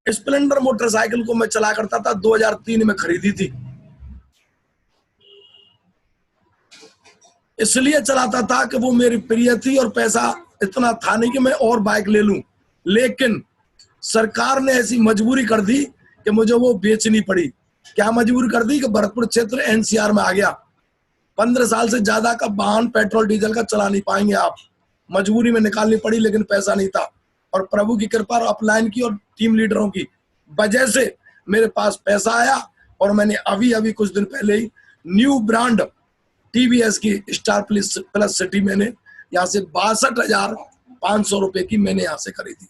Splendor motorcycle को मैं चला करता था, 2003 में खरीदी थी। इसलिए चलाता था कि वो मेरी प्रिय थी और पैसा इतना था नहीं कि मैं और बाइक ले लूं, लेकिन सरकार ने ऐसी मजबूरी कर दी कि मुझे वो बेचनी पड़ी। क्या मजबूरी कर दी कि भरतपुर क्षेत्र एनसीआर में आ गया। 15 साल से ज्यादा का वाहन पेट्रोल डीजल का चला नहीं पाएंगे आप। मजबूरी में निकालनी पड़ी, लेकिन पैसा नहीं था। और प्रभु की कृपा और अपलाइन की और टीम लीडरों की वजह से मेरे पास पैसा आया और मैंने अभी कुछ दिन पहले ही न्यू ब्रांड टीवीएस की स्टार प्लस सिटी मैंने यहाँ से 62,500 रुपए की मैंने यहाँ से खरीदी,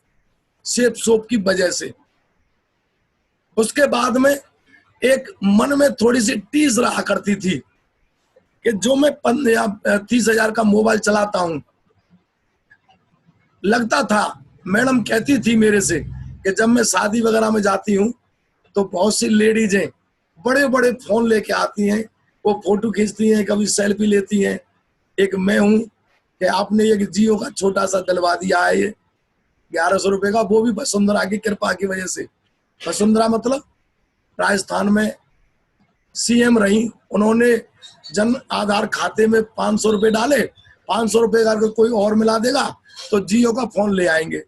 सेफ सोप की वजह से। उसके बाद में एक मन में थोड़ी सी टीस रहा करती थी कि जो मैं 30,000 का मोबाइल चलाता हूं, लगता था, मैडम कहती थी मेरे से कि जब मैं शादी वगैरह में जाती हूँ तो बहुत सी लेडीजें बड़े बड़े फोन लेके आती हैं, वो फोटो खींचती हैं, कभी सेल्फी लेती हैं। एक मैं हूं कि आपने एक जियो का छोटा सा दिलवा दिया है, ये 1100 रुपए का, वो भी वसुंधरा की कृपा की वजह से। वसुंधरा मतलब राजस्थान में सीएम रही, उन्होंने जन आधार खाते में 500 रुपए डाले, 500 रुपए का कोई और मिला देगा तो जियो का फोन ले आएंगे।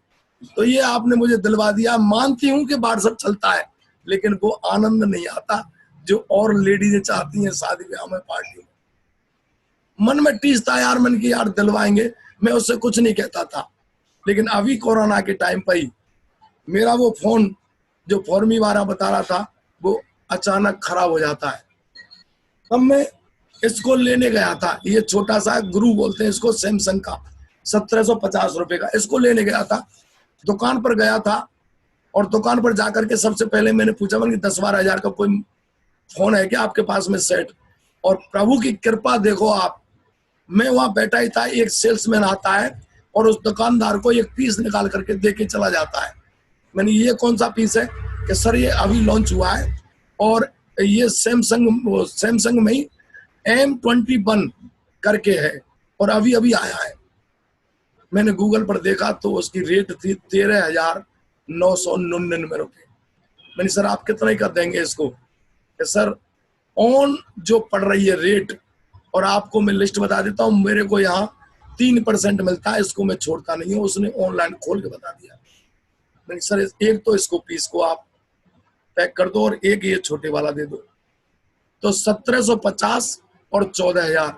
तो ये आपने मुझे दिलवा दिया। मानती हूँ कि व्हाट्सएप चलता है, लेकिन वो आनंद नहीं आता जो और लेडीजें चाहती हैं शादी ब्याह में, पार्टी में। मन में टीसता यार, मन की यार दिलवाएंगे, मैं उससे कुछ नहीं कहता था। लेकिन अभी कोरोना के टाइम पर ही मेरा वो फोन जो फॉर्मी वाला बता रहा था वो अचानक खराब हो जाता है। तब मैं इसको लेने गया था, ये छोटा सा गुरु बोलते हैं इसको, सैमसंग का 1750 रुपए का। इसको लेने गया था, दुकान पर गया था और दुकान पर जाकर के सबसे पहले मैंने पूछा, मैंने 10-12 हजार का कोई फोन है क्या आपके पास में सेट। और प्रभु की कृपा देखो आप, मैं वहां बैठा ही था, एक सेल्समैन आता है और उस दुकानदार को एक पीस निकाल करके दे के चला जाता है। मैंने ये कौन सा पीस है कि सर ये अभी लॉन्च हुआ है और ये सैमसंग में ही M21 करके है और अभी आया है। मैंने गूगल पर देखा तो उसकी रेट थी 13,999 रुपए। मैंने सर आप कितना ही कर देंगे इसको? कि सर ऑन जो पड़ रही है रेट, और आपको मैं लिस्ट बता देता हूँ, मेरे को यहाँ 3% मिलता है, इसको मैं छोड़ता नहीं हूँ। उसने ऑनलाइन खोल के बता दिया। मैंने सर एक तो इसको पीस को आप पैक कर दो और एक ये छोटे वाला दे दो। तो 1750 और 14,000,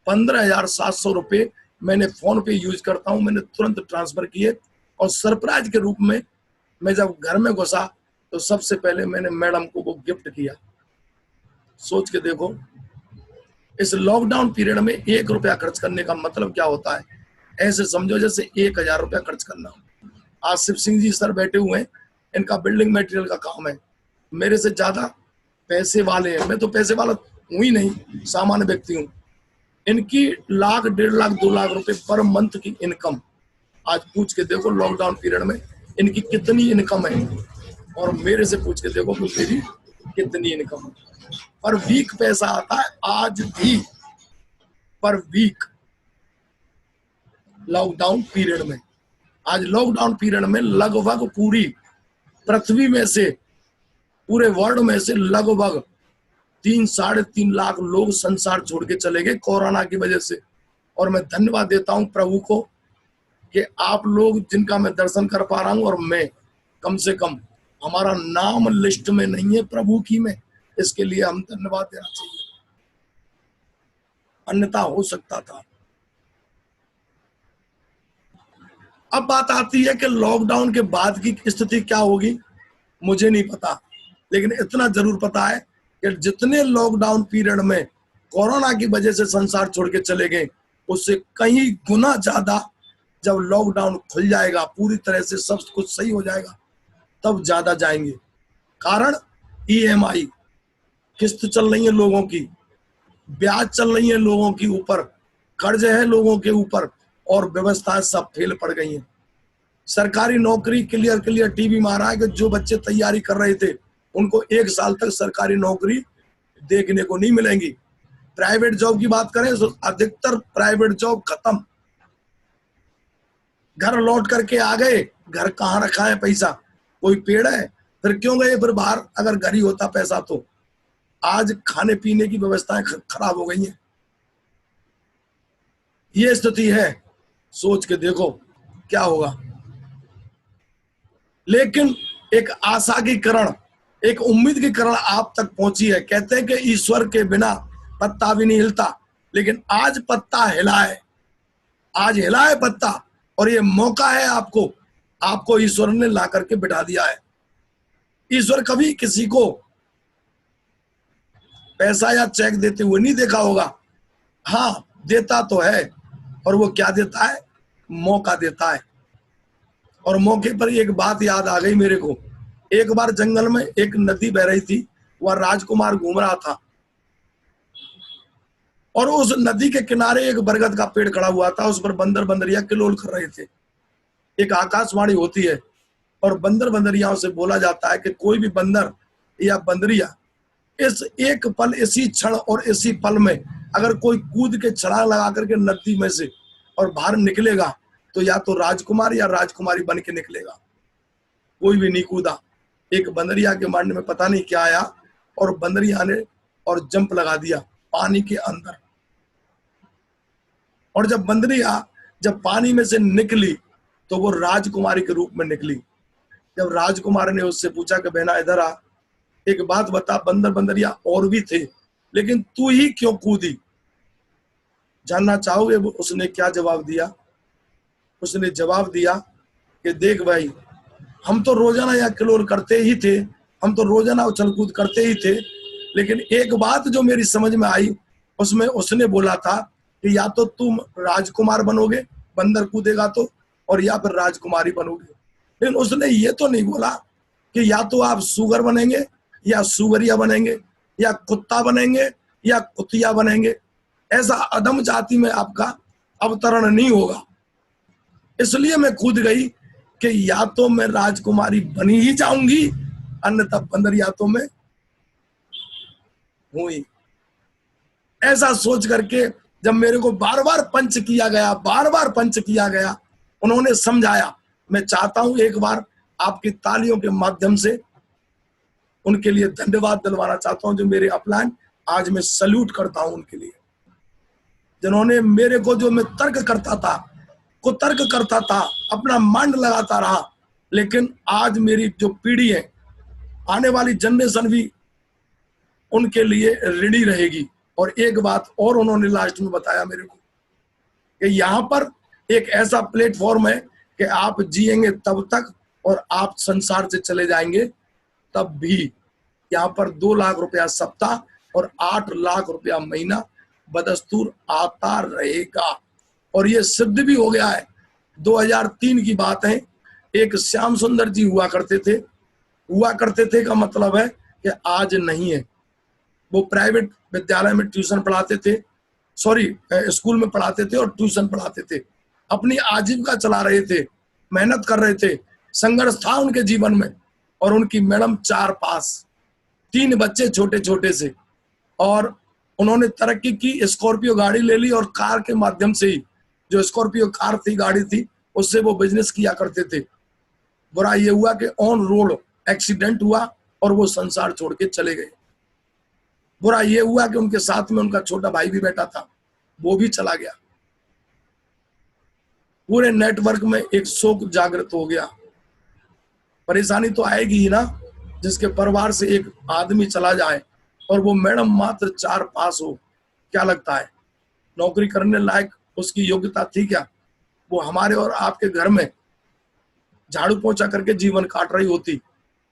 15,700 रुपए मैंने फोन पे यूज करता हूं। मैंने तुरंत ट्रांसफर किए और सरप्राइज के रूप में मैं जब घर में घुसा तो सबसे पहले मैंने मैडम को वो गिफ्ट किया। सोच के देखो, इस लॉकडाउन पीरियड में 1 रुपया खर्च करने का मतलब क्या होता है। ऐसे समझो जैसे 1,000 रुपया खर्च करना। आज शिव सिंह जी सर बैठे हुए हैं, इनका बिल्डिंग मटेरियल का काम है, मेरे से ज्यादा पैसे वाले हैं। मैं तो पैसे वाला हूं ही नहीं, सामान्य व्यक्ति हूं। इनकी 1,00,000, 1.5 लाख, 2 लाख रुपए पर मंथ की इनकम। आज पूछ के देखो लॉकडाउन पीरियड में इनकी कितनी इनकम है, और मेरे से पूछ के देखो कि मेरी कितनी इनकम है। पर वीक पैसा आता है आज भी, पर वीक लॉकडाउन पीरियड में। आज लॉकडाउन पीरियड में लगभग पूरी पृथ्वी में से, पूरे वर्ल्ड में से लगभग 3-3.5 लाख लोग संसार छोड़ के चले गए कोरोना की वजह से। और मैं धन्यवाद देता हूं प्रभु को कि आप लोग जिनका मैं दर्शन कर पा रहा हूं, और मैं कम से कम, हमारा नाम लिस्ट में नहीं है प्रभु की में, इसके लिए हम धन्यवाद देना चाहिए, अन्यथा हो सकता था। अब बात आती है कि लॉकडाउन के बाद की स्थिति क्या होगी, मुझे नहीं पता, लेकिन इतना जरूर पता है कि जितने लॉकडाउन पीरियड में कोरोना की वजह से संसार छोड़ के चले गए, उससे कहीं गुना ज्यादा जब लॉकडाउन खुल जाएगा, पूरी तरह से सब कुछ सही हो जाएगा, तब ज्यादा जाएंगे। कारण EMI किस्त चल रही है लोगों की, ब्याज चल रही है लोगों की ऊपर, कर्ज है लोगों के ऊपर, और व्यवस्थाएं सब फेल पड़ गई हैं। सरकारी नौकरी क्लियर टीवी में आ रहा है कि जो बच्चे तैयारी कर रहे थे उनको 1 साल तक सरकारी नौकरी देखने को नहीं मिलेंगी। प्राइवेट जॉब की बात करें तो अधिकतर प्राइवेट जॉब खत्म। घर लौट करके आ गए, घर कहाँ रखा है पैसा, कोई पेड़ है, फिर क्यों गए फिर बाहर? अगर घर ही होता पैसा तो आज खाने पीने की व्यवस्थाएं खराब हो गई हैं। ये स्थिति है, सोच के देखो क्या होगा। लेकिन एक आशा की किरण, एक उम्मीद की किरण आप तक पहुंची है। कहते हैं कि ईश्वर के बिना पत्ता भी नहीं हिलता, लेकिन आज पत्ता हिला है, आज हिला है पत्ता, और ये मौका है आपको ईश्वर ने ला करके बिठा दिया है। ईश्वर कभी किसी को पैसा या चेक देते हुए नहीं देखा होगा। हाँ, देता तो है, और वो क्या देता है? मौका देता है। और मौके पर एक बात याद आ गई मेरे को। एक बार जंगल में एक नदी बह रही थी, वह राजकुमार घूम रहा था, और उस नदी के किनारे एक बरगद का पेड़ खड़ा हुआ था। उस पर बंदर बंदरिया किलोल कर रहे थे। एक आकाशवाणी होती है, और बंदर बंदरियाओं से बोला जाता है कि कोई भी बंदर या बंदरिया इस एक पल, इसी क्षण और इसी पल में अगर कोई कूद के छलांग लगा करके नदी में से और बाहर निकलेगा, तो या तो राजकुमार या राजकुमारी बन के निकलेगा। कोई भी नहीं कूदा। एक बंदरिया के मारने में पता नहीं क्या आया, और बंदरिया ने और जंप लगा दिया पानी के अंदर। और जब बंदरिया जब पानी में से निकली, तो वो राजकुमारी के रूप में निकली। जब राजकुमार ने उससे पूछा कि बहना इधर आ, एक बात बता, बंदर बंदरिया और भी थे, लेकिन तू ही क्यों कूदी? जानना चाहोगे उसने क्या जवाब दिया? उसने जवाब दिया कि देख भाई, हम तो रोजाना यहाँ किलोल करते ही थे, हम तो रोजाना उछल कूद करते ही थे, लेकिन एक बात जो मेरी समझ में आई, उसमें उसने बोला था कि या तो तुम राजकुमार बनोगे, बंदर कूदेगा तो, और या फिर राजकुमारी बनोगे। लेकिन उसने ये तो नहीं बोला कि या तो आप सुगर बनेंगे, या सुगरिया बनेंगे, या कुत्ता बनेंगे, या कुतिया बनेंगे। ऐसा अधम जाति में आपका अवतरण नहीं होगा। इसलिए मैं कूद गई कि या तो मैं राजकुमारी बनी ही जाऊंगी, अन्यथा बंदरिया तो मैं हुई। ऐसा सोच करके जब मेरे को बार बार पंच किया गया, बार बार पंच किया गया, उन्होंने समझाया। मैं चाहता हूं एक बार आपकी तालियों के माध्यम से उनके लिए धन्यवाद दिलवाना चाहता हूं, जो मेरे अपलाइन आज मैं सल्यूट करता हूं उनके लिए, जिन्होंने मेरे को, जो मैं तर्क करता था, कुतर्क करता था, अपना मांड लगाता रहा, लेकिन आज मेरी जो पीढ़ी है, आने वाली जनरेशन भी उनके लिए ऋणी रहेगी। और एक बात और उन्होंने लास्ट में बताया मेरे को कि यहाँ पर एक ऐसा प्लेटफॉर्म है कि आप जिएंगे तब तक, और आप संसार से चले जाएंगे तब भी। यहाँ पर 2 लाख रुपया सप्ताह और 8 लाख रुपया महीना बदस्तूर आता रहेगा। और ये सिद्ध भी हो गया है। 2003 की बात है, एक श्याम सुंदर जी हुआ करते थे का मतलब है कि आज नहीं है। वो प्राइवेट विद्यालय में ट्यूशन पढ़ाते थे, स्कूल में पढ़ाते थे और ट्यूशन पढ़ाते थे। अपनी आजीविका चला रहे थे, मेहनत कर रहे थे, संघर्ष था उनके जीवन में। और उनकी मैडम 4 पास, 3 बच्चे छोटे छोटे से, और उन्होंने तरक्की की, स्कॉर्पियो गाड़ी ले ली, और कार के माध्यम से ही, जो स्कॉर्पियो कार थी, गाड़ी थी, उससे वो बिजनेस किया करते थे। बुरा ये हुआ कि ऑन रोड एक्सीडेंट हुआ और वो संसार छोड़ के चले गए। बुरा ये हुआ कि उनके साथ में उनका छोटा भाई भी बैठा था, वो भी चला गया। पूरे नेटवर्क में एक शोक जागृत हो गया। परेशानी तो आएगी ही ना, जिसके परिवार से एक आदमी चला जाए और वो मैडम मात्र 4 पास हो। क्या लगता है नौकरी करने लायक उसकी योग्यता थी क्या? वो हमारे और आपके घर में झाड़ू पोंछा करके जीवन काट रही होती।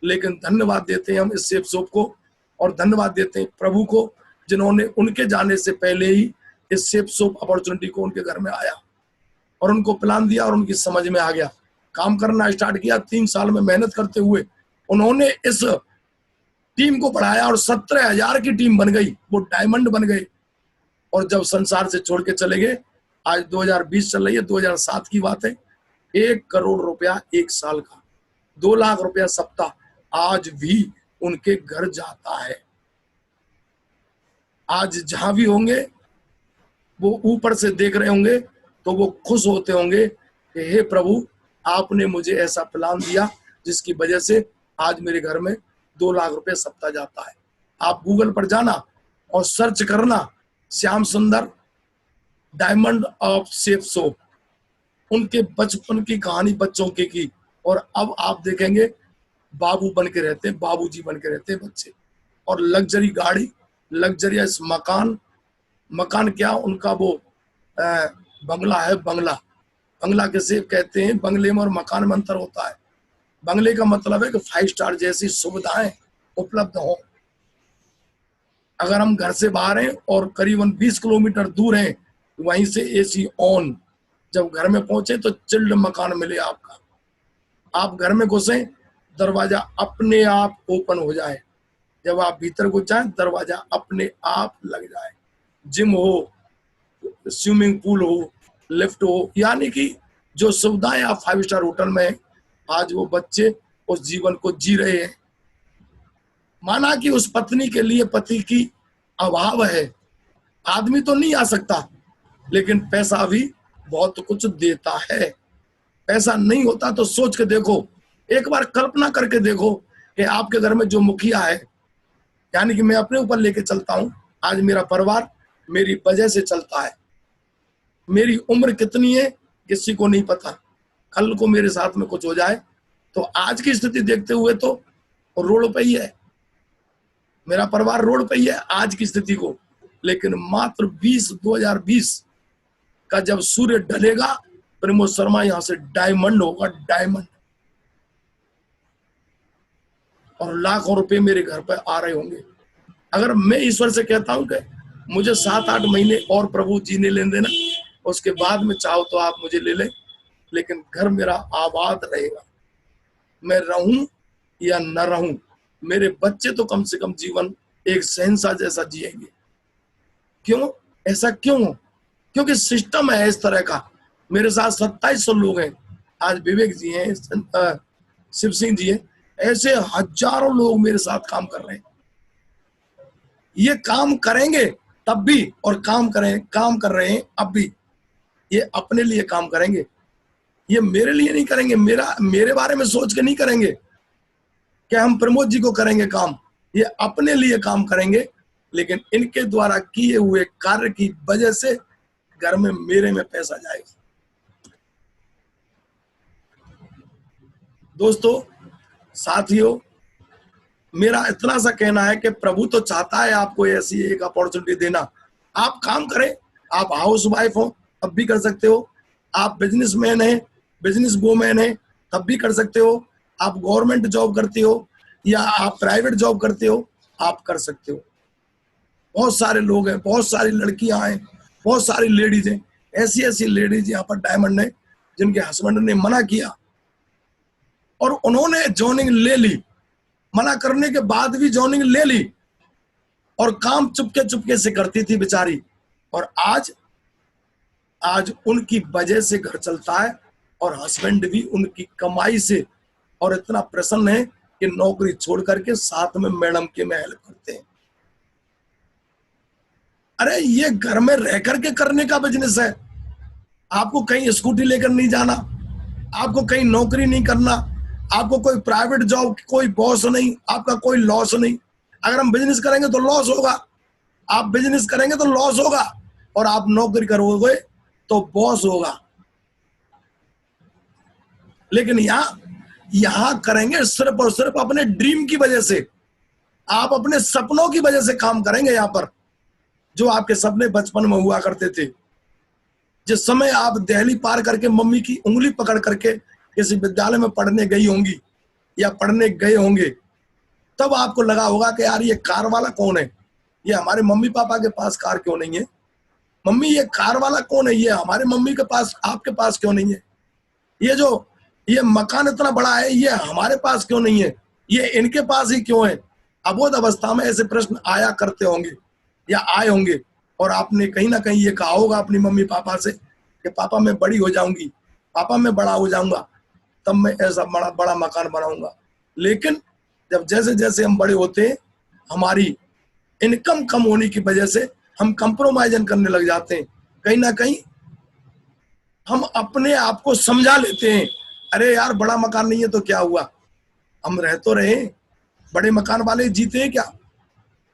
लेकिन धन्यवाद देते हैं हम इस सेफ शॉप को, और धन्यवाद देते हैं प्रभु को, जिन्होंने उनके जाने से पहले ही इस सेफ शॉप अपॉर्चुनिटी को उनके घर में आया और उनको प्लान दिया, और उनकी समझ में आ गया, काम करना स्टार्ट किया। 3 साल में मेहनत करते हुए उन्होंने इस टीम को बढ़ाया और 17,000 की टीम बन गई, वो डायमंड बन गए। और जब संसार से छोड़ के चले गए, आज 2020 चल रही है, 2007 की बात है, 1 करोड़ रुपया 1 साल का, 2 लाख रुपया सप्ताह आज भी उनके घर जाता है। आज जहां भी होंगे वो ऊपर से देख रहे होंगे तो वो खुश होते होंगे कि हे प्रभु, आपने मुझे ऐसा प्लान दिया जिसकी वजह से आज मेरे घर में 2 लाख रुपए सप्ताह जाता है। आप गूगल पर जाना और सर्च करना श्याम सुंदर डायमंड ऑफ सेफ सोप, उनके बचपन की कहानी बच्चों की और अब आप देखेंगे बाबू बन के रहते हैं, बाबूजी बन के रहते हैं बच्चे। और लग्जरी गाड़ी, लग्जरियस मकान, मकान क्या उनका वो बंगला है, बंगला। बंगला किसे कहते हैं? बंगले में और मकान में अंतर होता है। बंगले का मतलब है कि 5 स्टार जैसी सुविधाएं उपलब्ध हो। अगर हम घर से बाहर हैं और करीबन 20 किलोमीटर दूर हैं, वहीं से एसी ऑन, जब घर में पहुंचे तो चिल्ड मकान मिले आपका। आप घर में घुसे, दरवाजा अपने आप ओपन हो जाए, जब आप भीतर घुस जाए दरवाजा अपने आप लग जाए। जिम हो, स्विमिंग पूल हो, लिफ्ट हो, यानी कि जो सुविधाएं आप 5 स्टार होटल में, आज वो बच्चे उस जीवन को जी रहे हैं। माना कि उस पत्नी के लिए पति की अभाव है, आदमी तो नहीं आ सकता, लेकिन पैसा भी बहुत कुछ देता है। पैसा नहीं होता तो सोच के देखो, एक बार कल्पना करके देखो कि आपके घर में जो मुखिया है, यानी कि मैं अपने ऊपर लेके चलता हूं, आज मेरा परिवार मेरी वजह से चलता है। मेरी उम्र कितनी है किसी को नहीं पता, कल को मेरे साथ में कुछ हो जाए तो आज की स्थिति देखते हुए तो रोड पे ही है, मेरा परिवार रोड पे ही है आज की स्थिति को। लेकिन मात्र 2020 का जब सूर्य ढलेगा, प्रमोद शर्मा यहां से डायमंड होगा, डायमंड, और लाखों रुपए मेरे घर पर आ रहे होंगे। अगर मैं ईश्वर से कहता हूं कि मुझे 7-8 महीने और प्रभु जीने लेने देना, उसके बाद में चाहो तो आप मुझे ले लें, लेकिन घर मेरा आबाद रहेगा। मैं रहूं या न रहूं, मेरे बच्चे तो कम से कम जीवन एक शहंशाह जैसा जिएंगे। क्यों ऐसा क्यों? क्योंकि सिस्टम है इस तरह का। मेरे साथ 2700 लोग हैं, आज विवेक जी हैं, शिव सिंह जी हैं, ऐसे हजारों लोग मेरे साथ काम कर रहे हैं। ये काम करेंगे तब भी, और काम कर रहे हैं अब भी। ये अपने लिए काम करेंगे, ये मेरे लिए नहीं करेंगे, मेरे बारे में सोच के नहीं करेंगे कि हम प्रमोद जी को करेंगे काम, ये अपने लिए काम करेंगे। लेकिन इनके द्वारा किए हुए कार्य की वजह से घर में मेरे में पैसा जाएगा। दोस्तों, साथियों, मेरा इतना सा कहना है कि प्रभु तो चाहता है आपको ऐसी एक अपॉर्चुनिटी देना। आप काम करें, आप हाउस वाइफ हो तब भी कर सकते हो, आप बिजनेसमैन है, बिजनेस वूमेन है तब भी कर सकते हो, आप गवर्नमेंट जॉब करते हो या आप प्राइवेट जॉब करते हो, आप कर सकते हो। बहुत सारे लोग हैं, बहुत सारी लड़कियां हैं, बहुत सारी लेडीज हैं, ऐसी लेडीज यहाँ पर डायमंड है जिनके हस्बैंड ने मना किया और उन्होंने जॉइनिंग ले ली, मना करने के बाद भी जॉइनिंग ले ली और काम चुपके चुपके से करती थी बेचारी। और आज उनकी वजह से घर चलता है और हस्बैंड भी उनकी कमाई से और इतना प्रसन्न है कि नौकरी छोड़ करके साथ में मैडम के में हेल्प करते हैं। अरे ये घर में रह करके करने का बिजनेस है। आपको कहीं स्कूटी लेकर नहीं जाना, आपको कहीं नौकरी नहीं करना, आपको कोई प्राइवेट जॉब, कोई बॉस नहीं, आपका कोई लॉस नहीं। अगर हम बिजनेस करेंगे तो लॉस होगा, आप बिजनेस करेंगे तो लॉस होगा, और आप नौकरी करोगे तो बॉस होगा। लेकिन यहां करेंगे सिर्फ और सिर्फ अपने ड्रीम की वजह से, आप अपने सपनों की वजह से काम करेंगे। यहां पर जो आपके सपने बचपन में हुआ करते थे, जिस समय आप दिल्ली पार करके मम्मी की उंगली पकड़ करके किसी विद्यालय में पढ़ने गई होंगी या पढ़ने गए होंगे, तब आपको लगा होगा कि यार ये कार वाला कौन है, ये हमारे मम्मी पापा के पास कार क्यों नहीं है, मम्मी ये कार वाला कौन है, ये हमारे मम्मी के पास, आपके पास क्यों नहीं है, ये मकान इतना बड़ा है ये हमारे पास क्यों नहीं है, ये इनके पास ही क्यों है। अबोध अवस्था में ऐसे प्रश्न आया करते होंगे या आए होंगे, और आपने कहीं ना कहीं ये कहा होगा अपनी मम्मी पापा से कि पापा मैं बड़ी हो जाऊंगी, पापा मैं बड़ा हो जाऊंगा, तब मैं ऐसा बड़ा बड़ा मकान बनाऊंगा। लेकिन जब जैसे जैसे हम बड़े होते हैं, हमारी इनकम कम होने की वजह से हम कंप्रोमाइजन करने लग जाते हैं। कहीं ना कहीं हम अपने आप को समझा लेते हैं, अरे यार बड़ा मकान नहीं है तो क्या हुआ, हम रह तो रहे, बड़े मकान वाले जीते हैं क्या?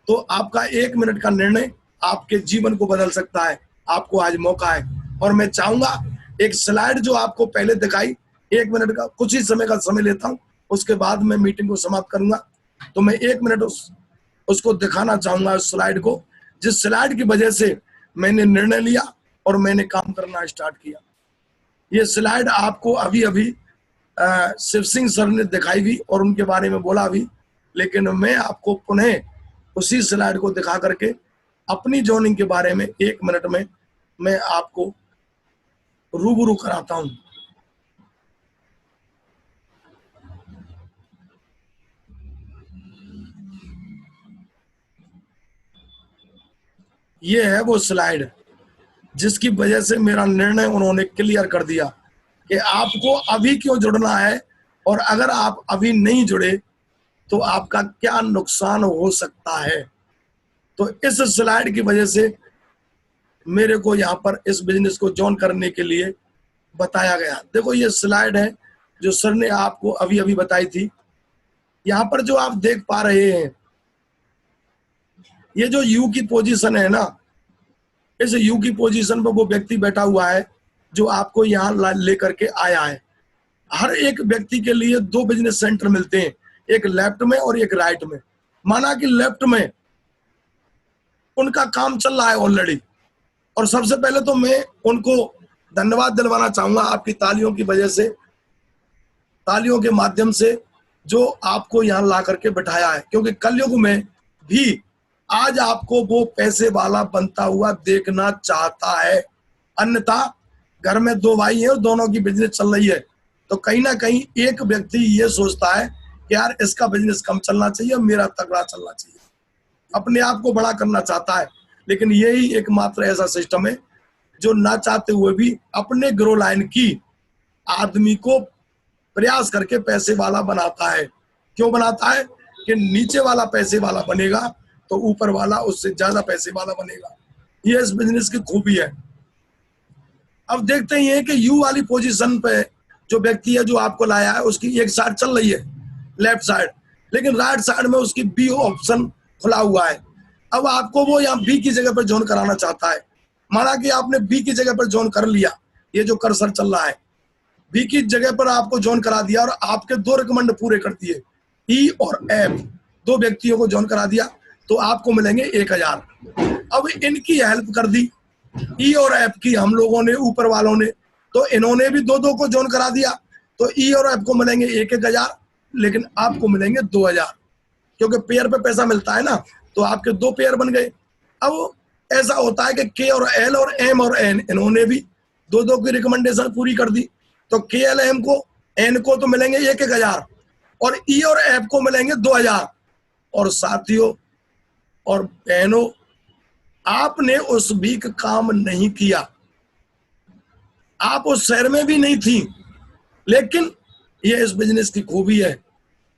तो आपका 1 मिनट का निर्णय आपके जीवन को बदल सकता है। आपको आज मौका है, और मैं चाहूंगा एक स्लाइड जो आपको पहले दिखाई, 1 मिनट का कुछ ही समय का समय लेता हूं, उसके बाद मैं मीटिंग को समाप्त करूंगा। तो मैं 1 मिनट उसको दिखाना चाहूंगा, उस स्लाइड को, जिस स्लाइड की वजह से मैंने निर्णय लिया और मैंने काम करना स्टार्ट किया। ये स्लाइड आपको अभी अभी शिव सिंह सर ने दिखाई भी और उनके बारे में बोला भी, लेकिन मैं आपको पुनः उसी स्लाइड को दिखा करके अपनी जॉइनिंग के बारे में 1 मिनट में मैं आपको रूबरू कराता हूं। ये है वो स्लाइड जिसकी वजह से मेरा निर्णय उन्होंने क्लियर कर दिया कि आपको अभी क्यों जुड़ना है, और अगर आप अभी नहीं जुड़े तो आपका क्या नुकसान हो सकता है। तो इस स्लाइड की वजह से मेरे को यहाँ पर इस बिजनेस को ज्वाइन करने के लिए बताया गया। देखो ये स्लाइड है जो सर ने आपको अभी अभी बताई थी। यहाँ पर जो आप देख पा रहे हैं, ये जो यू की पोजीशन है ना, इस यू की पोजीशन पर वो व्यक्ति बैठा हुआ है जो आपको यहाँ लेकर के आया है। हर एक व्यक्ति के लिए 2 बिजनेस सेंटर मिलते हैं, एक लेफ्ट में और एक राइट में। माना कि लेफ्ट में उनका काम चल रहा है ऑलरेडी, और सबसे पहले तो मैं उनको धन्यवाद दिलवाना चाहूंगा आपकी तालियों की वजह से, तालियों के माध्यम से, जो आपको यहाँ ला करके बैठाया है, क्योंकि कलयुग में भी आज आपको वो पैसे वाला बनता हुआ देखना चाहता है। अन्यथा घर में 2 भाई हैं और दोनों की बिजनेस चल रही है, तो कहीं ना कहीं एक व्यक्ति ये सोचता है कि यार इसका बिजनेस कम चलना चाहिए, मेरा तगड़ा चलना चाहिए, अपने आप को बड़ा करना चाहता है। लेकिन यही एकमात्र ऐसा सिस्टम है जो ना चाहते हुए भी अपने ग्रो लाइन की आदमी को प्रयास करके पैसे वाला बनाता है। क्यों बनाता है? कि नीचे वाला पैसे वाला बनेगा तो ऊपर वाला उससे ज्यादा पैसे वाला बनेगा। ये इस बिजनेस की खूबी है। अब देखते ही हैं कि यू वाली पोजीशन पे जो व्यक्ति है जो आपको लाया है, उसकी एक साइड चल रही है लेफ्ट साइड, लेकिन राइट साइड में उसकी बी ऑप्शन खुला हुआ है। अब आपको वो यहाँ बी की जगह पर ज्वाइन कराना चाहता है। माना कि आपने बी की जगह पर ज्वाइन कर लिया, ये जो कर्सर चल रहा है बी की जगह पर आपको ज्वाइन करा दिया, और आपके 2 रिकमेंड पूरे कर दिए, ई और एफ, 2 व्यक्तियों को ज्वाइन करा दिया, तो आपको मिलेंगे 1000। अब इनकी हेल्प कर दी ई और एफ की हम लोगों ने, ऊपर वालों ने, तो इन्होंने भी 2-2 को ज्वाइन करा दिया, तो ई और एफ को मिलेंगे 1000, लेकिन आपको मिलेंगे 2000, क्योंकि पेयर पे पैसा मिलता है ना, तो आपके 2 पेयर बन गए। अब ऐसा होता है कि के और एल और एम और एन, इन्होंने भी 2-2 की रिकमेंडेशन पूरी कर दी, तो के एल एम को, एन को तो मिलेंगे 1000, और ई और एफ को मिलेंगे 2000। और साथियों और बहनों, आपने उस वीक काम नहीं किया, आप उस शहर में भी नहीं थी, लेकिन ये इस बिजनेस की खूबी है।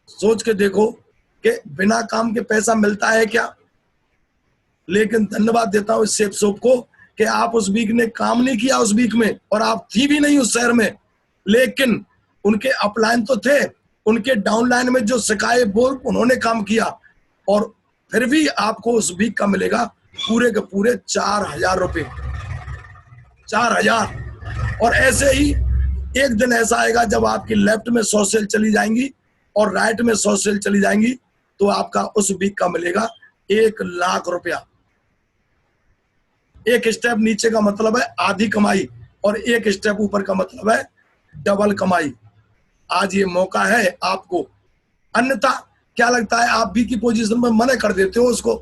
सोच के देखो कि बिना काम के पैसा मिलता है क्या? लेकिन धन्यवाद देता हूं इस शेफ शॉप को कि आप उस वीक ने काम नहीं किया उस वीक में, और आप थी भी नहीं उस शहर में, लेकिन उनके अपलाइन तो थे, उनके डाउनलाइन में जो सिखाए वो उन्होंने काम किया, और फिर भी आपको उस वीक का मिलेगा पूरे के पूरे 4000 रुपए, 4000। और ऐसे ही एक दिन ऐसा आएगा जब आपकी लेफ्ट में 100 सेल चली जाएंगी और राइट में 100 सेल चली जाएंगी, तो आपका उस वीक का मिलेगा 1,00,000 रुपया। एक स्टेप नीचे का मतलब है आधी कमाई, और एक स्टेप ऊपर का मतलब है डबल कमाई। आज ये मौका है आपको, अन्यथा क्या लगता है आप भी की पोजीशन में मना कर देते हो उसको,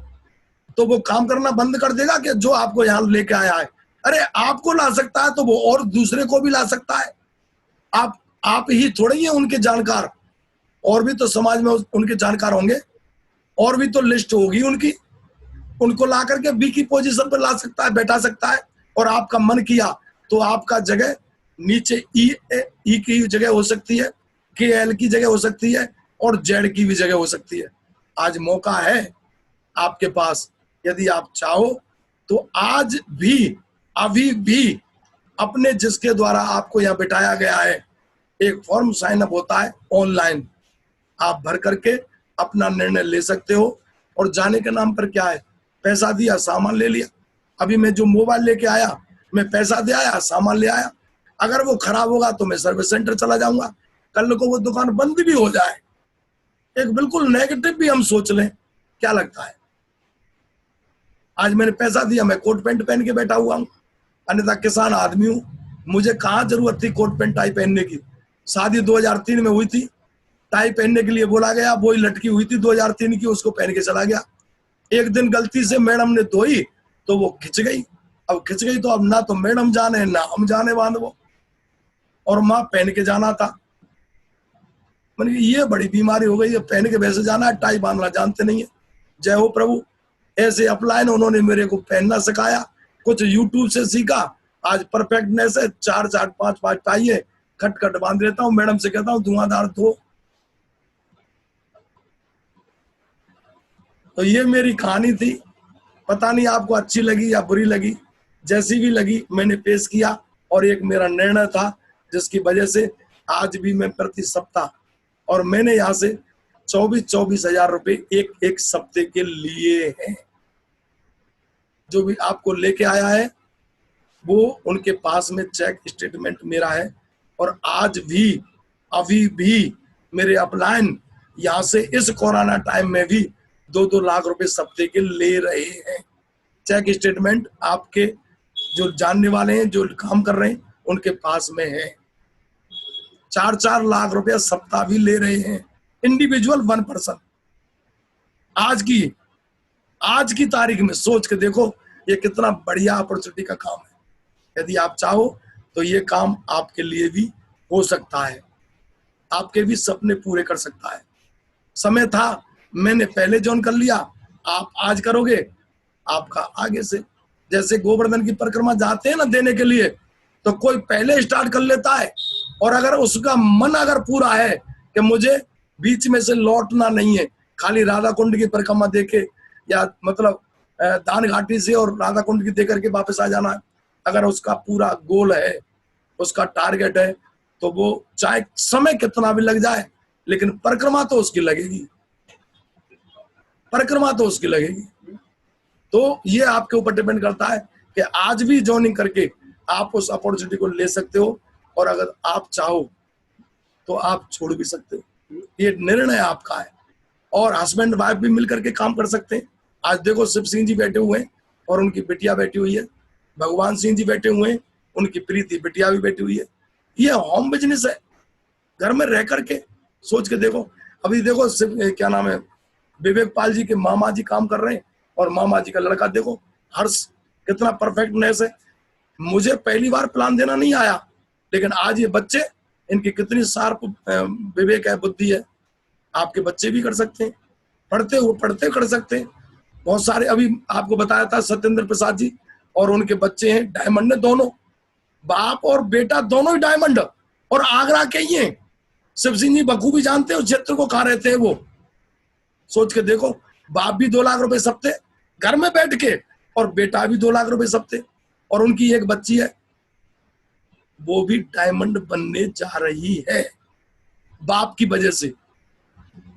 तो वो काम करना बंद कर देगा कि जो आपको यहाँ लेके आया है। अरे आपको ला सकता है तो वो और दूसरे को भी ला सकता है। आप ही थोड़े ही हैं उनके जानकार, और भी तो समाज में उनके जानकार होंगे, और भी तो लिस्ट होगी उनकी, उनको ला करके बी की पोजीशन पर ला सकता है, बैठा सकता है। और आपका मन किया तो आपका जगह नीचे ई की जगह हो सकती है, के एल की जगह हो सकती है, और जेड की भी जगह हो सकती है। आज मौका है आपके पास, यदि आप चाहो तो आज भी, अभी भी अपने जिसके द्वारा आपको यहाँ बिठाया गया है, एक फॉर्म साइन अप होता है ऑनलाइन, आप भर करके अपना निर्णय ले सकते हो। और जाने के नाम पर क्या है, पैसा दिया, सामान ले लिया। अभी मैं जो मोबाइल लेके आया, मैं पैसा दे आया, सामान ले आया। अगर वो खराब होगा तो मैं सर्विस सेंटर चला जाऊंगा, कल को वो दुकान बंद भी हो जाए। एक बिल्कुल नेगेटिव भी हम सोच लें, क्या लगता है? आज मैंने पैसा दिया, मैं कोट पैंट पहन के बैठा हुआ हूँ, अन्यथा किसान आदमी हूँ, मुझे कहाँ जरूरत थी कोट पैंट टाई पहनने की। शादी 2003 में हुई थी, टाई पहनने के लिए बोला गया, वही लटकी हुई थी 2003 की, उसको पहन के चला गया। एक दिन गलती से मैडम ने धोई तो वो खिंच गई। अब खिंच गई तो अब ना तो मैडम जाने ना हम जाने बांध वो, और माँ पहन के जाना था। मैंने कहा ये बड़ी बीमारी हो गई है, पहन के वैसे जाना है, टाई बांधना जानते नहीं है। जय हो प्रभु। ऐसे अपलाइन उन्होंने मेरे को पहनना सिखाया, कुछ यूट्यूब से सीखा, आज परफेक्टनेस है। 4-4 5-5 टाई है, खट खट बांध लेता हूँ, मैडम से कहता हूँ धुआंधार धो। तो ये मेरी कहानी थी, पता नहीं आपको अच्छी लगी या बुरी लगी, जैसी भी लगी मैंने पेश किया। और एक मेरा निर्णय था जिसकी वजह से आज भी मैं प्रति सप्ताह, और मैंने यहाँ से 24 हजार रुपए एक सप्ते के लिए हैं। जो भी आपको लेके आया है वो उनके पास में चेक स्टेटमेंट मेरा है। और आज भी अभी भी मेरे अपलाइन यहाँ से इस कोरोना टाइम में भी 2-2 लाख रुपए सप्ते के ले रहे हैं। चेक स्टेटमेंट आपके जो जानने वाले हैं, जो काम कर रहे हैं, उनके पास में है। 4-4 लाख रुपया सप्ताह भी ले रहे हैं, इंडिविजुअल 1 पर्सन। आज की तारीख में सोच के देखो ये कितना बढ़िया अपॉर्चुनिटी का काम है। यदि आप चाहो तो ये काम आपके लिए भी हो सकता है, आपके भी सपने पूरे कर सकता है। समय था, मैंने पहले ज्वाइन कर लिया, आप आज करोगे, आपका आगे से। जैसे गोवर्धन की परिक्रमा जाते हैं ना देने के लिए, तो कोई पहले स्टार्ट कर लेता है, और अगर उसका मन अगर पूरा है कि मुझे बीच में से लौटना नहीं है, खाली राधा कुंड की परिक्रमा देके या मतलब दान घाटी से और राधा कुंड की देकर के वापस आ जाना है, अगर उसका पूरा गोल है, उसका टारगेट है, तो वो चाहे समय कितना भी लग जाए, लेकिन परिक्रमा तो उसकी लगेगी, परिक्रमा तो उसकी लगेगी। तो ये आपके ऊपर डिपेंड करता है कि आज भी ज्वाइनिंग करके आप उस अपॉर्चुनिटी को ले सकते हो, और अगर आप चाहो तो आप छोड़ भी सकते हो, ये निर्णय आपका है। और हस्बैंड वाइफ भी मिलकर के काम कर सकते हैं। आज देखो शिव सिंह जी बैठे हुए हैं और उनकी बिटिया बैठी हुई है, भगवान सिंह जी बैठे हुए हैं, उनकी प्रीति बिटिया भी बैठी हुई है। ये होम बिजनेस है, घर में रह करके सोच के देखो। अभी देखो क्या नाम है, विवेक पाल जी के मामा जी काम कर रहे हैं, और मामा जी का लड़का देखो हर्ष, कितना परफेक्टनेस है। मुझे पहली बार प्लान देना नहीं आया, लेकिन आज ये बच्चे, इनकी कितनी शार्प विवेक है, बुद्धि है। आपके बच्चे भी कर सकते हैं, पढ़ते कर सकते हैं। बहुत सारे, अभी आपको बताया था सत्येंद्र प्रसाद जी, और उनके बच्चे हैं डायमंड है, दोनों बाप और बेटा दोनों ही डायमंड, और आगरा के ही हैं। शिव सिंह जी बखूबी जानते हैं उस क्षेत्र को, कहाँ रहते हैं वो। सोच के देखो, बाप भी 2 लाख रुपए सप्ते घर में बैठ के, और बेटा भी 2 लाख रुपए सप्ते, और उनकी एक बच्ची है, वो भी डायमंड बनने जा रही है बाप की वजह से।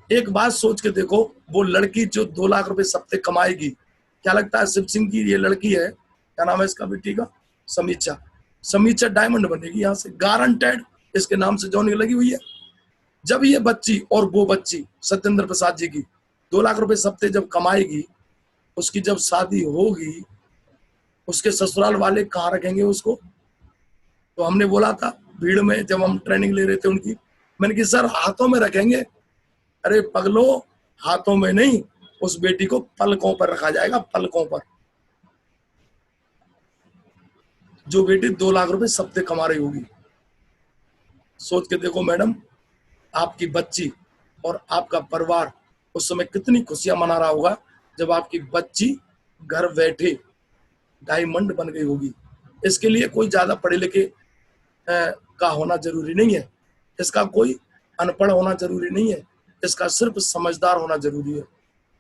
एक बात सोच के देखो, वो लड़की जो 2 लाख रुपए सप्ते कमाएगी, क्या लगता है शिव सिंह की ये लड़की है, क्या नाम है इसका बेटी का, समीक्षा डायमंड बनेगी यहाँ से, गारंटेड। इसके नाम से जॉइनिंग लगी हुई है। जब ये बच्ची और वो बच्ची सत्येंद्र प्रसाद जी की 2 लाख रुपए सप्ते जब कमाएगी, उसकी जब शादी होगी, उसके ससुराल वाले कहाँ रखेंगे उसको। तो हमने बोला था भीड़ में, जब हम ट्रेनिंग ले रहे थे उनकी, मैंने कहा सर हाथों में रखेंगे। अरे पगलो, हाथों में नहीं, उस बेटी को पलकों पर रखा जाएगा, पलकों पर। जो बेटी 2 लाख रुपए सप्ते कमा रही होगी, सोच के देखो मैडम, आपकी बच्ची और आपका परिवार उस समय कितनी खुशियां मना रहा होगा, जब आपकी बच्ची घर बैठे डायमंड बन गई होगी। इसके लिए कोई ज्यादा पढ़े लिखे का होना जरूरी नहीं है, इसका कोई अनपढ़ होना जरूरी नहीं है, इसका सिर्फ समझदार होना जरूरी है।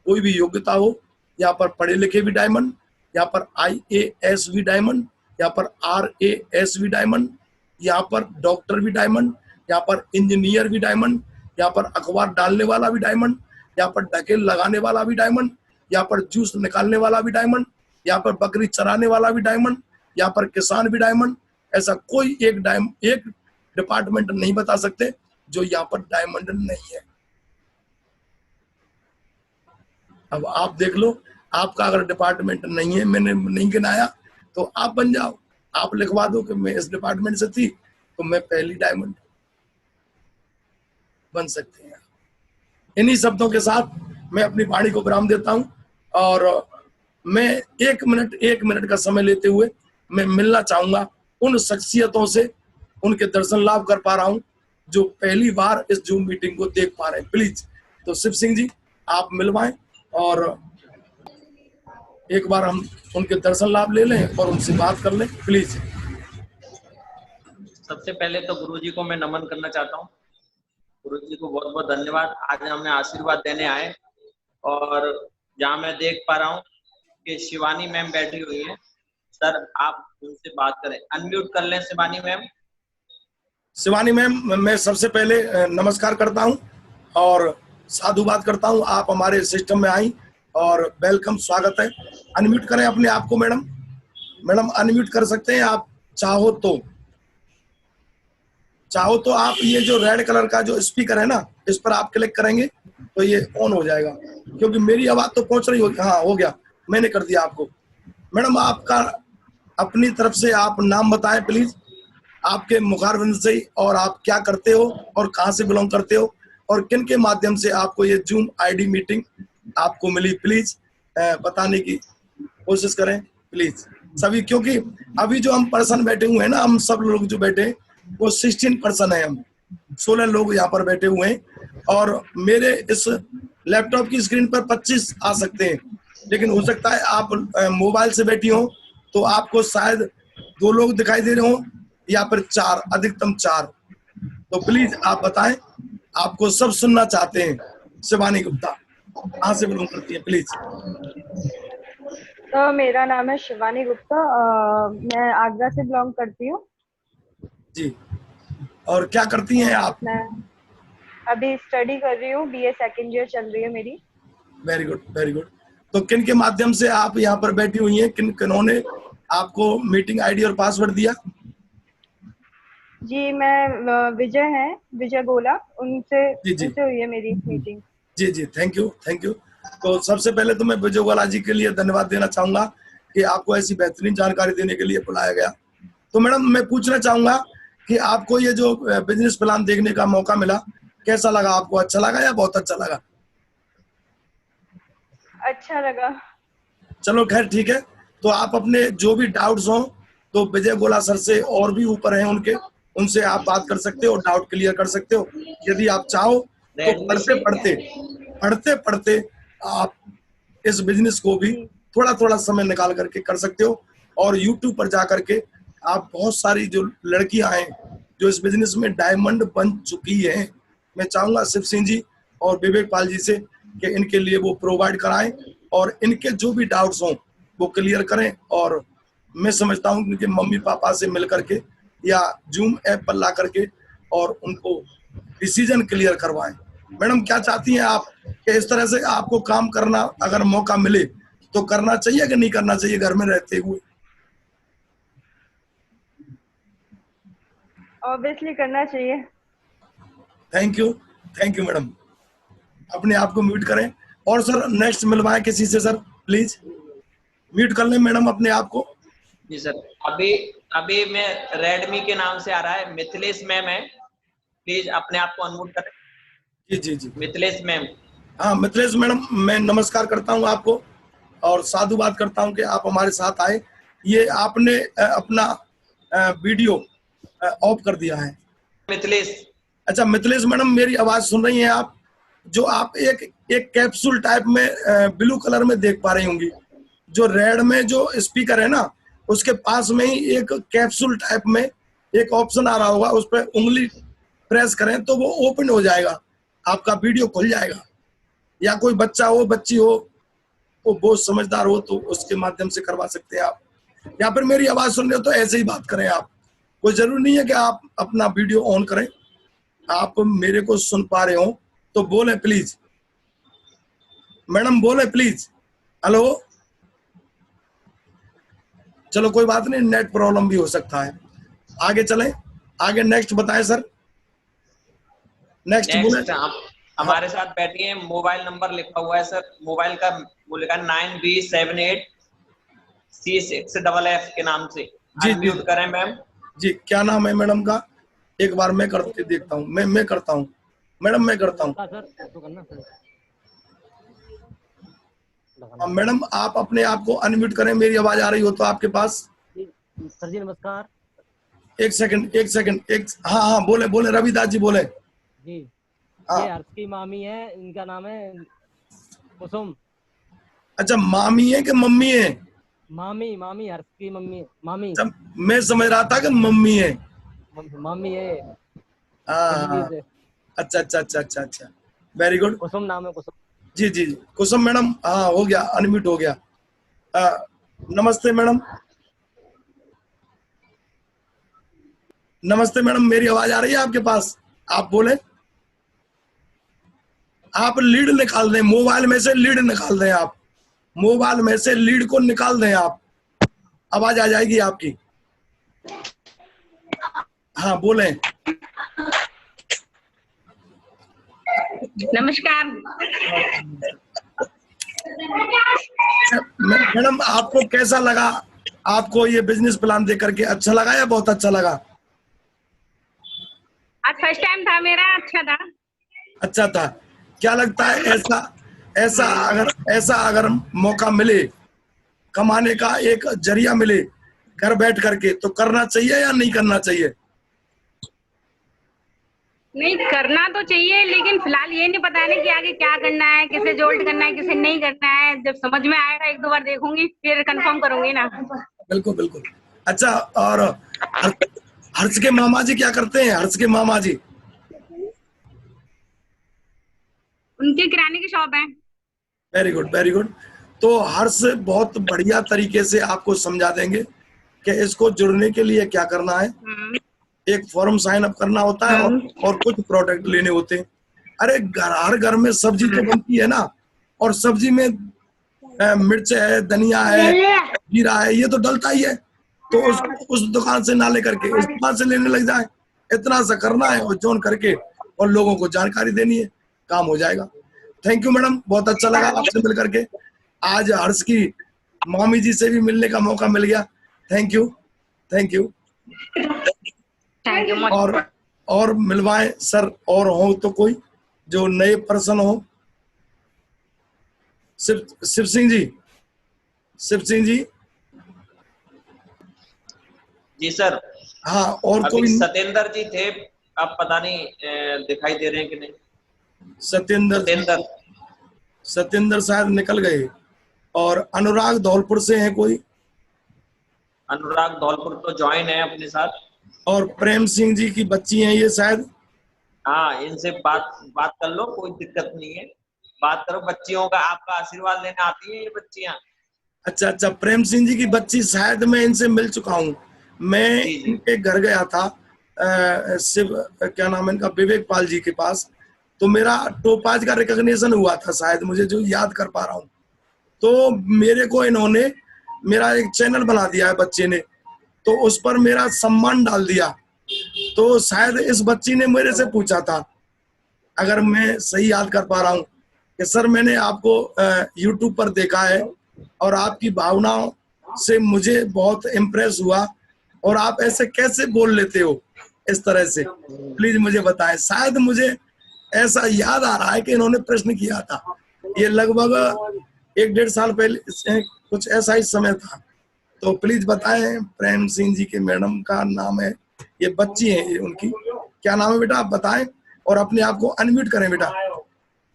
कोई भी योग्यता हो, यहाँ पर पढ़े लिखे भी डायमंड, यहाँ पर IAS भी डायमंड, यहाँ पर RAS भी डायमंड, यहाँ पर डॉक्टर भी डायमंड, यहाँ पर इंजीनियर भी डायमंड, यहाँ पर अखबार डालने वाला भी डायमंड, यहाँ पर ढकेल लगाने वाला भी डायमंड, यहाँ पर जूस निकालने वाला भी डायमंड, यहाँ पर बकरी चराने वाला भी डायमंड, यहाँ पर किसान भी डायमंड। ऐसा कोई एक डिपार्टमेंट नहीं बता सकते जो यहाँ पर डायमंड नहीं है। अब आप देख लो, आपका अगर डिपार्टमेंट नहीं है, मैंने नहीं गिनाया, तो आप बन जाओ, आप लिखवा दो कि मैं इस डिपार्टमेंट से थी तो मैं पहली डायमंड बन सकते हैं। इन्हीं शब्दों के साथ मैं अपनी वाणी को विराम देता हूं और मैं एक मिनट का समय लेते हुए मैं मिलना चाहूंगा उन शख्सियतों से, उनके दर्शन लाभ कर पा रहा हूं जो पहली बार इस जूम मीटिंग को देख पा रहे हैं। प्लीज, तो शिव सिंह जी आप मिलवाएं और एक बार हम उनके दर्शन लाभ ले लें और उनसे बात कर लें, प्लीज। सबसे पहले तो गुरुजी को मैं नमन करना चाहता हूँ। गुरुजी को बहुत बहुत धन्यवाद, आज हमें आशीर्वाद देने आए। और जहाँ मैं देख पा रहा हूँ कि शिवानी मैम बैठी हुई है, सर आप उनसे बात करें, अनम्यूट कर लें शिवानी मैम। शिवानी मैम, मैं सबसे पहले नमस्कार करता हूं और साधुवाद करता हूं, आप हमारे सिस्टम में आई और वेलकम, स्वागत है। अनम्यूट करें अपने आप को मैडम। मैडम अनम्यूट कर सकते हैं आप चाहो तो आप ये जो रेड कलर का जो स्पीकर है ना, इस पर आप क्लिक करेंगे तो ये ऑन हो जाएगा, क्योंकि मेरी आवाज तो पहुंच रही होगी। हाँ, हो गया, मैंने कर दिया आपको। मैडम आपका अपनी तरफ से आप नाम बताएं प्लीज, आपके मुखारबिंद से ही, और आप क्या करते हो और कहाँ से बिलोंग करते हो और किन के माध्यम से आपको ये जूम आईडी मीटिंग आपको मिली, प्लीज बताने की कोशिश करें प्लीज सभी, क्योंकि अभी जो हम पर्सन बैठे हुए हैं ना, हम सब लोग जो बैठे हैं वो 16 पर्सन है, हम 16 लोग यहाँ पर बैठे हुए हैं और मेरे इस लैपटॉप की स्क्रीन पर 25 आ सकते हैं, लेकिन हो सकता है आप मोबाइल से बैठी हो तो आपको शायद 2 लोग दिखाई दे रहे हो या फिर 4, अधिकतम 4। तो प्लीज आप बताएं, आपको सब सुनना चाहते हैं। शिवानी गुप्ता कहाँ से बिलोंग करती है प्लीज? तो मेरा नाम है शिवानी गुप्ता, मैं आगरा से बिलोंग करती हूँ जी। और क्या करती हैं आप? मैं अभी स्टडी कर रही हूँ, बीए सेकंड ईयर चल रही है मेरी। Very good, very good. तो किन के माध्यम से आप यहाँ पर बैठी हुई हैं, किन्होंने आपको मीटिंग आईडी और पासवर्ड दिया? जी, मैं विजय है, विजय गोला, उनसे हुई है मेरी मीटिंग। जी जी, थैंक यू, थैंक यू। तो सबसे पहले तो मैं विजय गोला जी के लिए धन्यवाद देना चाहूंगा कि आपको ऐसी बेहतरीन जानकारी देने के लिए बुलाया गया। तो मैडम मैं पूछना चाहूंगा कि आपको ये जो बिजनेस प्लान देखने का मौका मिला, कैसा लगा आपको? अच्छा लगा या बहुत अच्छा लगा? अच्छा लगा। चलो खैर ठीक है, तो आप अपने जो भी डाउट्स हो तो विजय गोला सर से और भी ऊपर हैं उनसे आप बात कर सकते हो, डाउट क्लियर कर सकते हो। यदि आप चाहो तो पढ़ते पढ़ते आप इस बिजनेस को भी थोड़ा थोड़ा समय निकाल करके कर सकते हो। और यूट्यूब पर जा करके आप बहुत सारी जो लड़कियां हैं जो इस बिजनेस में डायमंड बन चुकी हैं, मैं चाहूंगा शिव सिंह जी और विवेक पाल जी से कि इनके लिए वो प्रोवाइड कराएं और इनके जो भी डाउट्स हों वो क्लियर करें। और मैं समझता हूँ कि मम्मी पापा से मिल करके या जूम ऐप पर ला करके और उनको डिसीजन क्लियर करवाएं। मैडम क्या चाहती हैं आप कि इस तरह से आपको काम करना अगर मौका मिले तो करना चाहिए कि नहीं करना चाहिए घर में रहते हुए? ऑब्वियसली करना चाहिए। Thank you madam. अपने आप को म्यूट करें और सर नेक्स्ट मिलवाएं किसी से, सर प्लीज म्यूट कर लें मैडम अपने आप को। जी सर, अभी मैं रेडमी के नाम से आ रहा है, मिथिलेश मैम है, प्लीज अपने आप को अनम्यूट करें। जी जी जी, मिथिलेश मैम। हाँ मिथिलेश मैडम, मैं नमस्कार करता हूँ आपको और साधुवाद करता हूँ कि आप हमारे साथ आए। ये आपने अपना वीडियो ऑफ कर दिया है मिथिलेश। अच्छा मिथिलेश मैडम, मेरी आवाज सुन रही हैं आप? जो आप एक कैप्सूल टाइप में ब्लू कलर में देख पा रही होंगी, जो रेड में जो स्पीकर है ना, उसके पास में ही एक कैप्सूल टाइप में एक ऑप्शन आ रहा होगा, उस पर उंगली प्रेस करें तो वो ओपन हो जाएगा, आपका वीडियो खुल जाएगा। या कोई बच्चा हो, बच्ची हो, वो बहुत समझदार हो तो उसके माध्यम से करवा सकते हैं आप। या फिर मेरी आवाज सुन रहे हो तो ऐसे ही बात करें आप, कोई जरूरी नहीं है कि आप अपना वीडियो ऑन करें, आप मेरे को सुन पा रहे हो तो बोले प्लीज, मैडम बोले प्लीज। हेलो, चलो कोई बात नहीं, नेट प्रॉब्लम भी हो सकता है। आगे चलें, आगे नेक्स्ट बताएं सर, नेक्स्ट बोले। नेक्स्ट आप हमारे साथ बैठिए, मोबाइल नंबर लिखा हुआ है सर, मोबाइल का वो लिखा है 9B78C6FF के नाम से। जी अनम्यूट करें मैम। जी, क्या नाम है मैडम का? एक बार मैं करके देखता हूँ, मैं करता हूँ मैडम, मैं करता हूँ। मैडम आप अपने आप को अनम्यूट करें, मेरी आवाज आ रही हो तो आपके पास। सर जी नमस्कार। एक सेकंड, हाँ हाँ बोले बोले, रविदास जी बोले जी। हाँ। ये हर्ष की मामी है, इनका नाम है कुसुम। अच्छा, मामी है कि मम्मी है? मामी, मामी हर्ष की मम्मी, मामी। अच्छा, मैं समझ रहा था कि मम्मी है। मामी है। हाँ, से। अच्छा, वेरी गुड। कुसुम नाम है, कुसुम। जी जी, कुसुम मैडम, हाँ हो गया, अनम्यूट हो गया। नमस्ते मैडम, नमस्ते मैडम, मेरी आवाज आ रही है आपके पास? आप बोले, आप लीड निकाल दें, मोबाइल में से लीड निकाल दें, आप मोबाइल में से लीड को निकाल दें, आप आवाज आ जाएगी आपकी। हाँ बोले। नमस्कार मैडम, आपको कैसा लगा? आपको ये बिजनेस प्लान देख करके अच्छा लगा या बहुत अच्छा लगा? आज फर्स्ट टाइम था मेरा, अच्छा था। अच्छा था। क्या लगता है, ऐसा अगर मौका मिले, कमाने का एक जरिया मिले घर बैठ करके, तो करना चाहिए या नहीं करना चाहिए? नहीं, करना तो चाहिए, लेकिन फिलहाल ये नहीं पता है ना कि आगे क्या करना है, किसे जोल्ट करना है, किसे नहीं करना है। जब समझ में आएगा, एक दो बार देखूंगी, फिर कंफर्म करूंगी ना। बिल्कुल बिल्कुल। अच्छा, और हर्ष के मामा जी क्या करते हैं? हर्ष के मामा जी? उनके किराने की शॉप है। Very good, very good. तो हर्ष बहुत बढ़िया तरीके से आपको समझा देंगे कि इसको जुड़ने के लिए क्या करना है। एक फॉर्म साइन अप करना होता है और कुछ प्रोडक्ट लेने होते हैं। अरे हर घर में सब्जी तो बनती है ना, और सब्जी में मिर्च है, धनिया है, जीरा है, ये तो डलता ही है। तो उस दुकान से ना लेकर के इस दुकान से लेने लग जाए, इतना सा करना है और जोन करके और लोगों को जानकारी देनी है, काम हो जाएगा। थैंक यू मैडम, बहुत अच्छा लगा आपसे मिल करके। आज हर्ष की मामी जी से भी मिलने का मौका मिल गया। Thank you, thank you. Thank you. और मिलवाएं सर, और हो तो कोई जो नए पर्सन हो। शिव सिंह जी, शिव सिंह जी। जी सर। हाँ, और अभी कोई? सत्येंद्र जी थे, अब पता नहीं दिखाई दे रहे हैं कि नहीं। सत्येंद्र शायद निकल गए। और अनुराग धौलपुर से है कोई? अनुराग धौलपुर तो ज्वाइन है अपने साथ। और प्रेम सिंह जी की बच्ची हैं ये शायद। हाँ, इनसे बात कर लो, कोई दिक्कत नहीं है, बात करो। बच्चियों का आपका आशीर्वाद लेने आती है ये बच्चियां। अच्छा, प्रेम सिंह जी की बच्ची, शायद मैं इनसे मिल चुका हूँ। मैं इनके घर गया था, शिव क्या नाम है इनका, विवेक पाल जी के पास। तो मेरा टोपाज का रिकॉग्निशन हुआ था शायद, मुझे जो याद कर पा रहा हूँ। तो मेरे को इन्होंने मेरा एक चैनल बना दिया है बच्चे ने, तो उस पर मेरा सम्मान डाल दिया। तो शायद इस बच्ची ने मेरे से पूछा था, अगर मैं सही याद कर पा रहा हूँ, कि सर मैंने आपको YouTube पर देखा है और आपकी भावनाओं से मुझे बहुत इम्प्रेस हुआ, और आप ऐसे कैसे बोल लेते हो इस तरह से, प्लीज मुझे बताएं। शायद मुझे ऐसा याद आ रहा है कि इन्होंने प्रश्न किया था, ये लगभग 1-1.5 साल पहले कुछ ऐसा ही समय था। तो प्लीज बताएं, प्रेम सिंह जी के मैडम का नाम है, ये बच्ची है, ये उनकी क्या नाम है बेटा, आप बताएं। और अपने आप को अनम्यूट करें बेटा,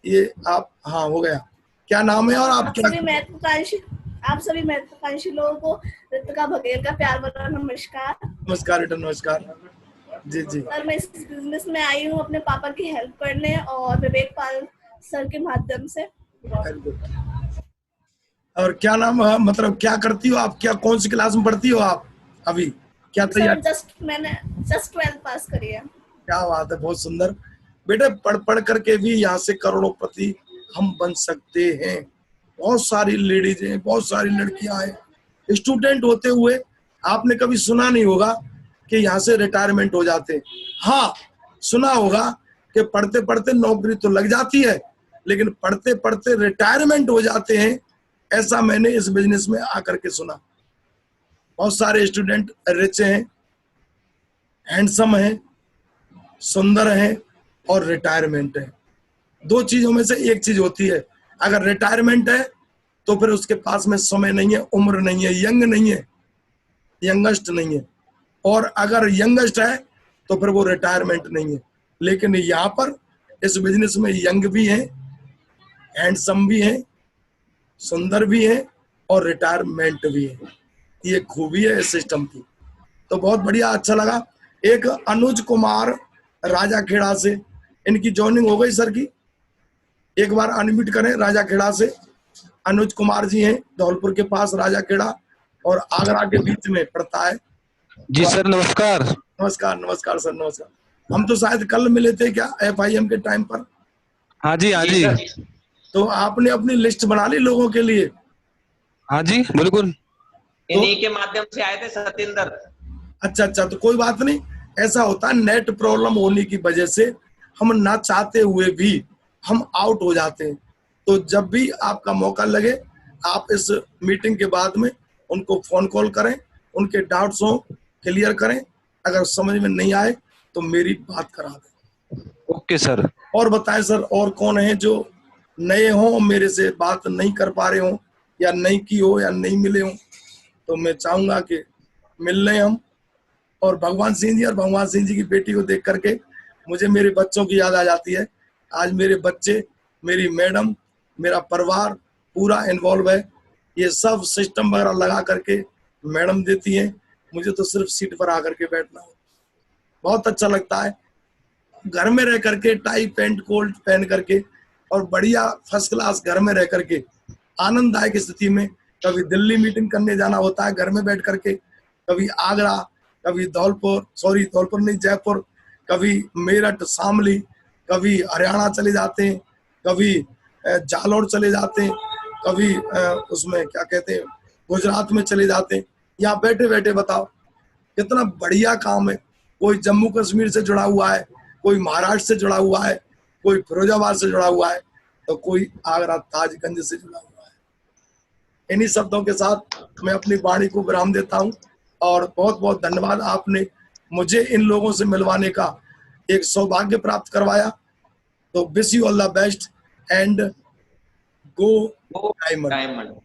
ये आप, हाँ हो गया, क्या नाम है और आप क्या? आप सभी महत्वाकांक्षी लोगों को रितिका बघेल का प्यार भरा नमस्कार। नमस्कार बेटा, नमस्कार। जी जी सर, मैं इस बिजनेस में आई हूँ अपने पापा की हेल्प करने और विवेक पाल सर के माध्यम से। और क्या नाम है, मतलब क्या करती हो आप, क्या कौन सी क्लास में पढ़ती हो आप अभी, क्या तैयार? मैंने जस्ट 12th पास करी है। क्या बात है, बहुत सुंदर। बेटे पढ़ पढ़ करके भी यहाँ से करोड़ोंपति हम बन सकते हैं। बहुत सारी लेडीज हैं, बहुत सारी लड़कियां हैं, स्टूडेंट होते हुए आपने कभी सुना नहीं होगा कि यहाँ से रिटायरमेंट हो जाते हैं। हाँ, सुना होगा कि पढ़ते पढ़ते नौकरी तो लग जाती है, लेकिन पढ़ते पढ़ते रिटायरमेंट हो जाते हैं। ऐसा मैंने इस बिजनेस में आकर के सुना। बहुत सारे स्टूडेंट रिच हैं, हैंडसम हैं, सुंदर हैं और रिटायरमेंट है। दो चीजों में से एक चीज होती है। अगर रिटायरमेंट है तो फिर उसके पास में समय नहीं है, उम्र नहीं है, यंग नहीं है, यंगेस्ट नहीं है। और अगर यंगेस्ट है तो फिर वो रिटायरमेंट नहीं है। लेकिन यहाँ पर इस बिजनेस में यंग भी है, हैंडसम भी है, सुंदर भी है और रिटायरमेंट भी है। ये खूबी है इस सिस्टम की। तो बहुत बढ़िया, अच्छा लगा। एक अनुज कुमार राजाखेड़ा से, इनकी जॉइनिंग हो गई सर की? एक बार अनम्यूट करें राजाखेड़ा से। अनुज कुमार जी हैं, धौलपुर के पास राजाखेड़ा और आगरा के बीच में पड़ता है। जी सर नमस्कार। नमस्कार नमस्कार सर, नमस्कार। हम तो शायद कल मिले थे क्या FIM के टाइम पर? हाँ जी, हाँ जी। तो आपने अपनी लिस्ट बना ली लोगों के लिए? हाँ जी बिल्कुल। इन्हीं के माध्यम से आए थे सतेंद्र। अच्छा, तो कोई बात नहीं। ऐसा होता है, नेट प्रॉब्लम होने की वजह से हम ना चाहते हुए भी हम आउट हो जाते हैं। तो जब भी आपका मौका लगे, आप इस मीटिंग के बाद में उनको फोन कॉल करें, उनके डाउट्स हो क्लियर करें। अगर समझ में नहीं आए तो मेरी बात करा दें। Okay sir. और बताएं सर, और कौन है जो नए हों, मेरे से बात नहीं कर पा रहे हो या नहीं की हो या नहीं मिले हो? तो मैं चाहूंगा कि मिल लें हम। और भगवान सिंह जी और भगवान सिंह जी की बेटी को देख करके मुझे मेरे बच्चों की याद आ जाती है। आज मेरे बच्चे, मेरी मैडम, मेरा परिवार पूरा इन्वॉल्व है। ये सब सिस्टम वगैरह लगा करके मैडम देती हैं, मुझे तो सिर्फ सीट पर आकर के बैठना हो। बहुत अच्छा लगता है घर में रह करके, टाई पैंट कोट पहन करके और बढ़िया फर्स्ट क्लास घर में रह करके, आनंददायक स्थिति में। कभी दिल्ली मीटिंग करने जाना होता है घर में बैठ करके, कभी आगरा, कभी धौलपुर नहीं, जयपुर, कभी मेरठ, शामली, कभी हरियाणा चले जाते हैं, कभी जालौर चले जाते हैं, कभी उसमें क्या कहते हैं गुजरात में चले जाते हैं। यहाँ बैठे बैठे बताओ कितना बढ़िया काम है। कोई जम्मू कश्मीर से जुड़ा हुआ है, कोई महाराष्ट्र से जुड़ा हुआ है, कोई फिरोजाबाद से जुड़ा हुआ है, तो कोई आगरा ताजगंज से जुड़ा हुआ है। इन्हीं शब्दों के साथ मैं अपनी वाणी को विराम देता हूँ और बहुत बहुत धन्यवाद। आपने मुझे इन लोगों से मिलवाने का एक सौभाग्य प्राप्त करवाया। तो wish you all the best and go diamond.